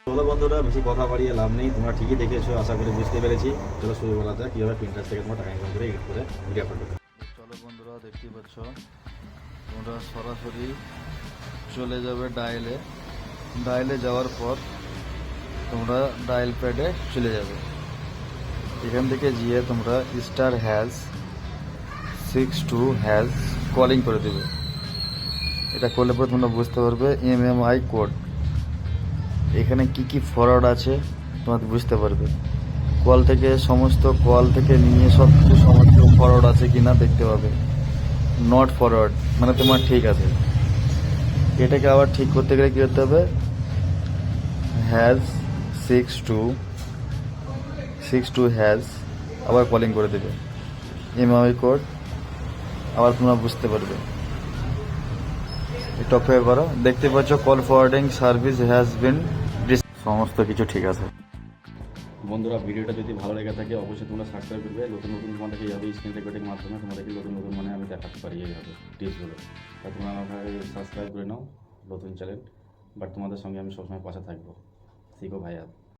চলো বন্ধুরা, বেশি কথা বাড়িয়ে লাভ নেই, তোমরা ঠিকই দেখেছো, আশা করি বুঝতে পেরেছি। চলো শুরু করা যাক কীভাবে প্রিন্টার থেকে তোমরা টাকা ইনকাম করে এডিট করে ভিডিও আপলোড করবে। চলো বন্ধুরা, দেখতেই পাচ্ছ তোমরা সরাসরি চলে যাবে ডায়ালে যাওয়ার পর তোমরা ডায়াল প্যাডে চলে যাবে। এখান থেকে গিয়ে তোমরা *6 কলিং করে দেবে। এটা করলে পরে তোমরা বুঝতে পারবে MMI কোড, এখানে কি কি ফরওয়ার্ড আছে তোমরা বুঝতে পারবে। সমস্ত কল থেকে নিয়ে সব কিছু সমস্ত ফরওয়ার্ড আছে কিনা দেখতে পাবে। নট ফরওয়ার্ড মানে তোমার ঠিক আছে। এটাকে আবার ঠিক করতে গেলে কী করতে হবে, #62 আবার কলিং করে দেবে MMI কোড, আবার তোমরা বুঝতে পারবে। এটা অপেক্ষা করো, দেখতে পাচ্ছ call forwarding service has been, সমস্ত কিছু ঠিক আছে। বন্ধুরা, ভিডিওটা যদি ভালো লেগে থাকে অবশ্যই তোমরা সাবস্ক্রাইব করবে। নতুন তোমাদেরকে এইভাবে স্ক্রিন রেকর্ডিং মাধ্যমে তোমাদেরকে নতুন মানে আমি দেখাতে পারি এইভাবে টিপসগুলো। তা তোমরা আমাকে সাবস্ক্রাইব করে নাও, নতুন চ্যানেল। বাট তোমাদের সঙ্গে আমি সবসময় পাশে থাকবো। শিখো ভাইয়া।